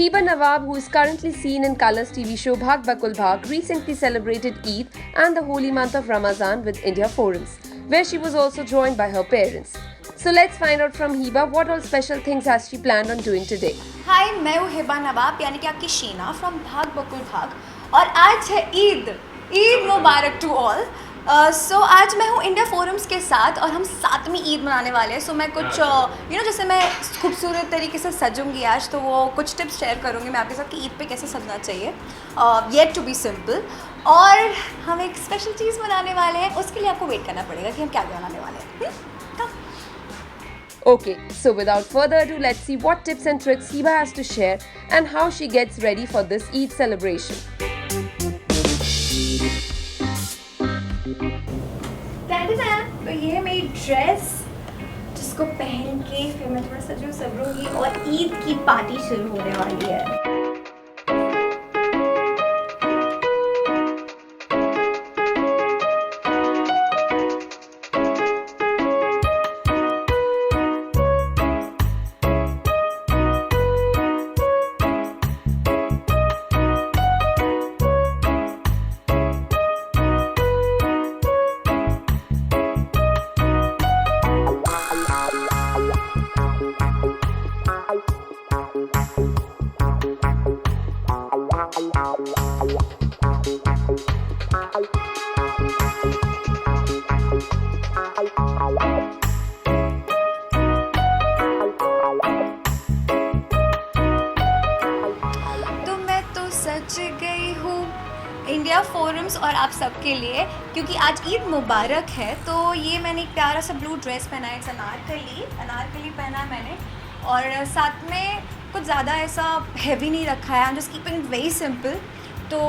Hiba Nawab, who is currently seen in Colors TV show Bhag Bakul Bhag, recently celebrated Eid and the holy month of Ramazan with India Forums, where she was also joined by her parents. So let's find out from Hiba what all special things has she planned on doing today. Hi, मैं हूँ हिबा नवाब यानी कि आपकी Sheena from भाग बकुल भाग और आज है ईद मुबारक टू ऑल। सो आज मैं हूँ इंडिया फोरम्स के साथ और हम साथ में ईद मनाने वाले हैं। सो मैं कुछ जैसे मैं खूबसूरत तरीके से सजूंगी आज, तो वो कुछ टिप्स शेयर करूँगी मैं आपके साथ कि ईद पे कैसे सजना चाहिए, येट टू बी सिंपल। और हम एक स्पेशल चीज़ बनाने वाले हैं, उसके लिए आपको वेट करना पड़ेगा कि हम क्या बनाने वाले हैं। Okay, so without further ado, let's see what tips and tricks Hiba has to share and how she gets ready for this Eid celebration. तो ये मेरी ड्रेस जिसको पहन के फिर मैं थोड़ा सजूं सबरूंगी और ईद की पार्टी शुरू होने वाली है। सच गई हूँ इंडिया फोरम्स और आप सबके लिए, क्योंकि आज ईद मुबारक है। तो ये मैंने एक प्यारा सा ब्लू ड्रेस पहना है, अनारकली पहना है मैंने, और साथ में कुछ ज़्यादा ऐसा हैवी नहीं रखा है। I am just keeping it very simple. तो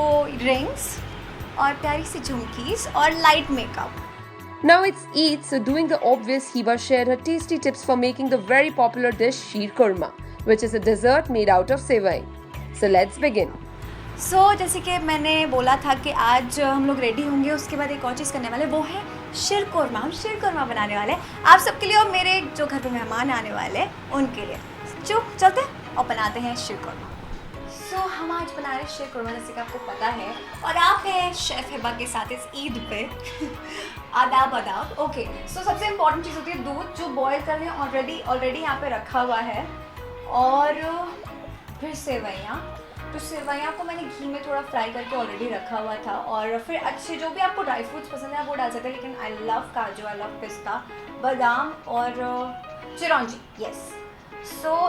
रिंग्स और प्यारी सी झुमकीज़ और light makeup. Now it's Eid, so doing the obvious, Hiba shared her tasty tips for making the very popular dish Sheer Kurma, which is a dessert made out of sevai. So let's begin. जैसे कि मैंने बोला था कि आज हम लोग ready होंगे, उसके बाद एक और चीज़ करने वाले, वो है शीर कोरमा। हम शीर कोरमा बनाने वाले हैं आप सबके लिए और मेरे जो घर पे मेहमान आने वाले हैं उनके लिए। चलते हैं और बनाते हैं शीर कोरमा। हम आज बना रहे हैं शीर कोरमा, जैसे कि आपको पता है, और आप हैं शेफ़ हिबा के साथ इस ईद पे। आदाब। ओके, सबसे इम्पॉर्टेंट चीज़ होती है दूध, जो बॉयल करने ऑलरेडी यहाँ पे रखा हुआ है। और फिर सेवैयाँ, तो सेवैयाँ को मैंने घी में थोड़ा फ्राई करके ऑलरेडी रखा हुआ था। और फिर अच्छे जो भी आपको ड्राई फ्रूट्स पसंद है आप वो डाल सकते हैं, लेकिन आई लव काजू, आई लव पिस्ता, बादाम और चिरौंजी। यस।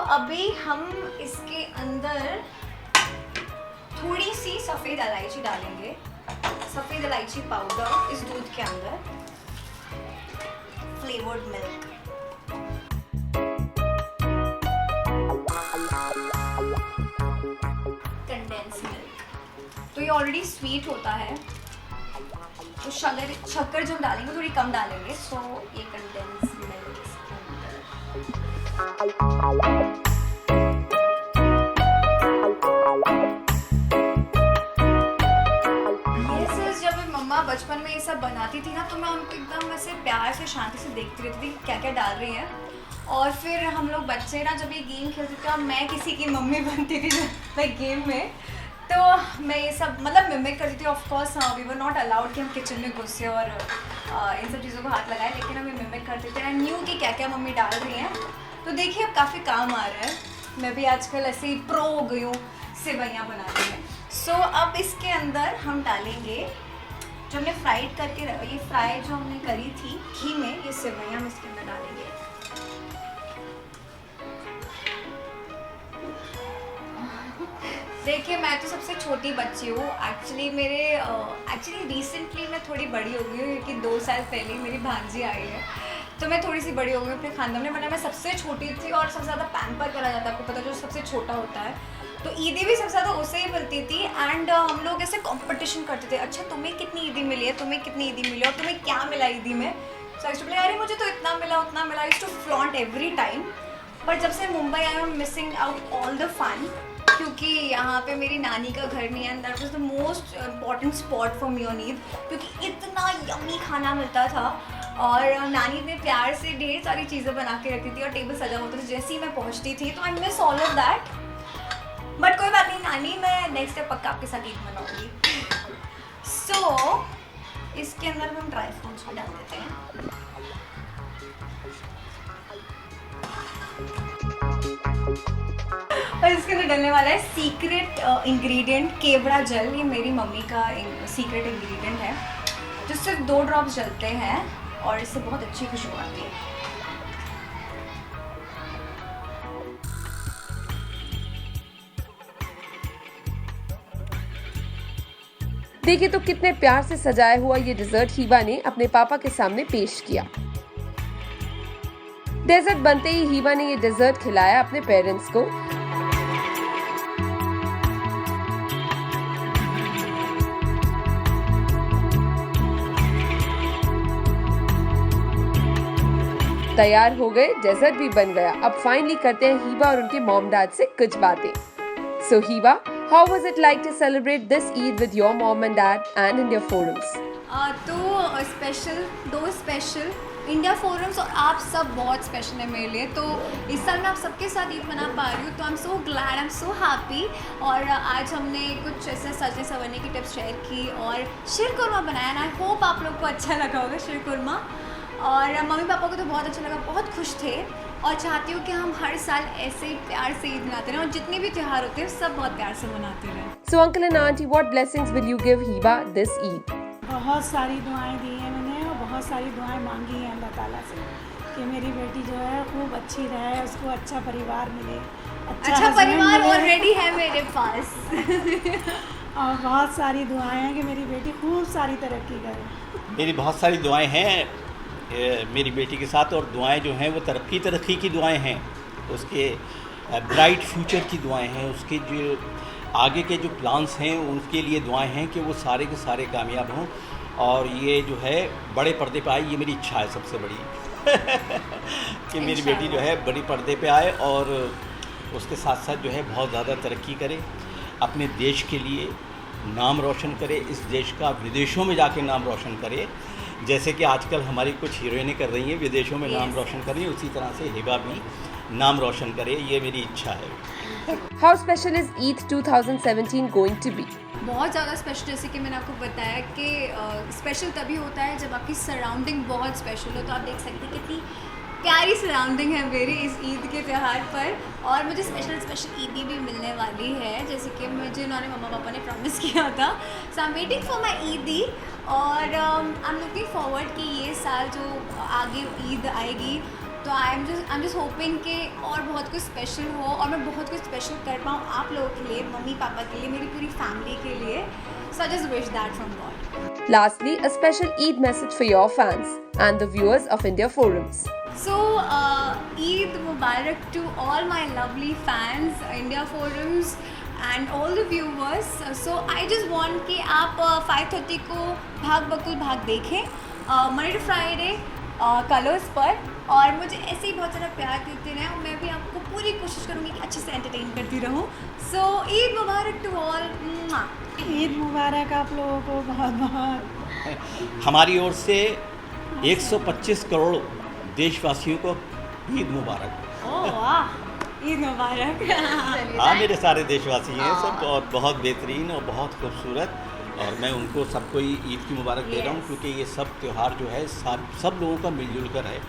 अभी हम इसके अंदर थोड़ी सी सफ़ेद इलायची डालेंगे, सफ़ेद इलायची पाउडर इस दूध के अंदर, फ्लेवर्ड मिल्क, कंडेंस मिल्क। तो ये ऑलरेडी स्वीट होता है, तो शक्कर जो डालेंगे थोड़ी कम डालेंगे। ये कंडेंस मिल्क इसके अंदर। बचपन में ये सब बनाती थी ना, तो मैं उनको एकदम वैसे प्यार से शांति से देखती रहती थी क्या क्या डाल रही हैं। और फिर हम लोग बच्चे ना जब ये गेम खेलते थे, मैं किसी की मम्मी बनती थी लाइक गेम में, तो मैं ये सब मतलब मिमिक करती थी। Of course we were not allowed कि हम किचन में घुसे और इन सब चीज़ों को हाथ लगाए, लेकिन हम ये मिमिक करते थे। आई न्यू कि क्या क्या मम्मी डाल रही हैं। तो देखिए अब काफ़ी काम आ रहा है, मैं भी आजकल ऐसे ही प्रो हो गई हूँ सेवैयाँ बनाने में। अब इसके अंदर हम डालेंगे जो हमने फ्राइड करके, ये फ्राई जो हमने करी थी घी में, ये सेवैयाँ हम इसके अंदर डालेंगे। देखिए मैं तो सबसे छोटी बच्ची हूँ एक्चुअली। रिसेंटली मैं थोड़ी बड़ी हो गई हूँ, क्योंकि 2 साल पहले मेरी भांजी आई है, तो मैं थोड़ी सी बड़ी हो गई अपने खानदान में। वरना मैं सबसे छोटी थी और सबसे ज़्यादा पैम्पर करा जाता है, आपको पता, जो सबसे छोटा होता है। तो ईदी भी सबसे ज़्यादा उसे ही मिलती थी। एंड हम लोग ऐसे कंपटीशन करते थे, अच्छा तुम्हें कितनी ईदी मिली है, तुम्हें कितनी ईदी मिली और तुम्हें क्या मिला ईदी में। सो एक्चुअली अरे मुझे तो इतना मिला उतना मिला, used to flaunt every time. पर जब से Mumbai I am missing out all the fun, क्योंकि यहाँ पे मेरी नानी का घर नहीं है। And that was the most important spot for me on Eid, क्योंकि इतना यम्मी खाना मिलता था और नानी ने प्यार से ढेर सारी चीज़ें बना के रखती थी और टेबल सजा होता था जैसे ही मैं पहुँचती थी। तो I miss all of that. But कोई बात नहीं नानी, मैं नेक्स्ट टाइम पक्का आपके साथ ईद मनाऊंगी। सो इसके अंदर हम ड्राई फ्रूट्स भी डाल देते हैं। और इसके अंदर डलने वाला है सीक्रेट इंग्रेडिएंट केवड़ा जल। ये मेरी मम्मी का सीक्रेट इंग्रेडिएंट है, जो सिर्फ 2 ड्रॉप्स जलते हैं और इससे बहुत अच्छी खुशबू आती है। देखिए तो कितने प्यार से सजाया हुआ ये डिजर्ट हीबा ने अपने पापा के सामने पेश किया। डेजर्ट बनते ही हीबा ने ये डिजर्ट खिलाया अपने पेरेंट्स को। तैयार हो गए, डेजर्ट भी बन गया। अब फाइनली करते हैं हीबा और उनके मॉम डैड से कुछ बातें। सो Heba, how was it like to celebrate this Eid with your mom and dad and India Forums? तो दो स्पेशल इंडिया फोरम्स और आप सब बहुत स्पेशल है मेरे लिए। तो इस साल मैं आप सबके साथ ईद मना पा रही हूँ, तो I am so glad, I am so happy. और आज हमने कुछ ऐसे सजने संवरने की टिप्स शेयर की और शीर कुरमा बनाया ना। आई होप आप लोग को अच्छा लगा होगा शीर कुरमा। और मम्मी पापा को तो बहुत अच्छा लगा, बहुत खुश थे। और चाहती हूँ कि हम हर साल ऐसे ही प्यार से ईद मनाते रहें और जितने भी त्योहार होते हैं सब बहुत प्यार से मनाते रहें। So uncle and auntie, what blessings will you give Hiba this Eid? बहुत सारी दुआएं दी हैं मैंने और बहुत सारी दुआएं मांगी हैं अल्लाह ताला से कि मेरी बेटी जो है खूब अच्छी रहे, उसको अच्छा परिवार मिले, अच्छा परिवार ऑलरेडी है मेरे पास। और बहुत सारी दुआएं हैं कि मेरी बेटी खूब सारी तरक्की करे। मेरी बहुत सारी दुआएं हैं मेरी बेटी के साथ, और दुआएं जो हैं वो तरक्की की दुआएं हैं, उसके ब्राइट फ्यूचर की दुआएं हैं, उसके जो आगे के जो प्लान्स हैं उनके लिए दुआएं हैं कि वो सारे के सारे कामयाब हों। और ये जो है बड़े पर्दे पे आए, ये मेरी इच्छा है सबसे बड़ी कि मेरी बेटी जो है बड़ी पर्दे पे आए और उसके साथ साथ जो है बहुत ज़्यादा तरक्की करे, अपने देश के लिए नाम रोशन करे, इस देश का विदेशों में जाके नाम रोशन करे, जैसे कि आजकल हमारी कुछ हीरोइनें कर रही हैं, विदेशों में नाम रोशन कर रही हैं, उसी तरह से हिबा भी नाम रोशन करे, ये मेरी इच्छा है। How special is Eid 2017 going to be? बहुत ज़्यादा स्पेशल, जैसे कि मैंने आपको बताया कि स्पेशल तभी होता है जब आपकी सराउंडिंग बहुत स्पेशल हो। तो आप देख सकते हैं कितनी प्यारी सराउंडिंग है मेरी इस ईद के त्यौहार पर। और मुझे स्पेशल ईदी भी मिलने वाली है, जैसे कि मुझे उन्होंने मम्मा पापा ने प्रॉमिस किया था। So I am waiting for my eidi और आई एम लुकिंग फॉरवर्ड कि ये साल जो आगे ईद आएगी तो आई एम जस्ट होपिंग कि और बहुत कुछ स्पेशल हो और मैं बहुत कुछ स्पेशल कर पाऊँ आप लोगों के लिए, मम्मी पापा के लिए, मेरी पूरी फैमिली के लिए। So I just wish that from God. Lastly, a special Eid message for your fans and the viewers of India Forums. So, Eid Mubarak to all my lovely fans, India Forums and all the viewers. So, I just want कि आप 5:30 को भाग बकुल भाग देखें, Monday to Friday colours पर, और मुझे ऐसे ही बहुत सारा प्यार देते रहें और मैं भी आपको पूरी कोशिश करूँगी कि अच्छे से एंटरटेन करती रहूँ। सो ईद मुबारक टू ऑल। ईद मुबारक आप लोगों को बहुत बहुत। हमारी ओर से 125 करोड़ देशवासियों को ईद मुबारक। ओह वाह, ईद मुबारक। हाँ, मेरे सारे देशवासी हैं सब, और बहुत बेहतरीन और बहुत खूबसूरत, और मैं उनको सबको ईद की मुबारक दे रहा हूँ, क्योंकि ये सब त्यौहार जो है सब लोगों का मिलजुल कर है।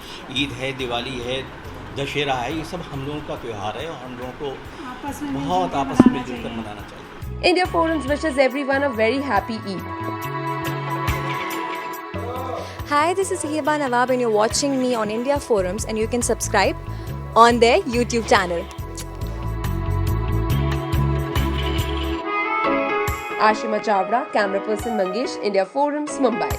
ईद है, दिवाली है, दशहरा है, ये सब हम लोगों का त्यौहार है और हम लोगों को बहुत आपस में मिलजुल कर मनाना चाहिए। India Forums wishes everyone a very happy Eid. Hi, this is Hiba Nawab and you're watching me on India Forums and you can subscribe on their YouTube channel. Ashima Chavda, camera person Mangesh, India Forums, Mumbai.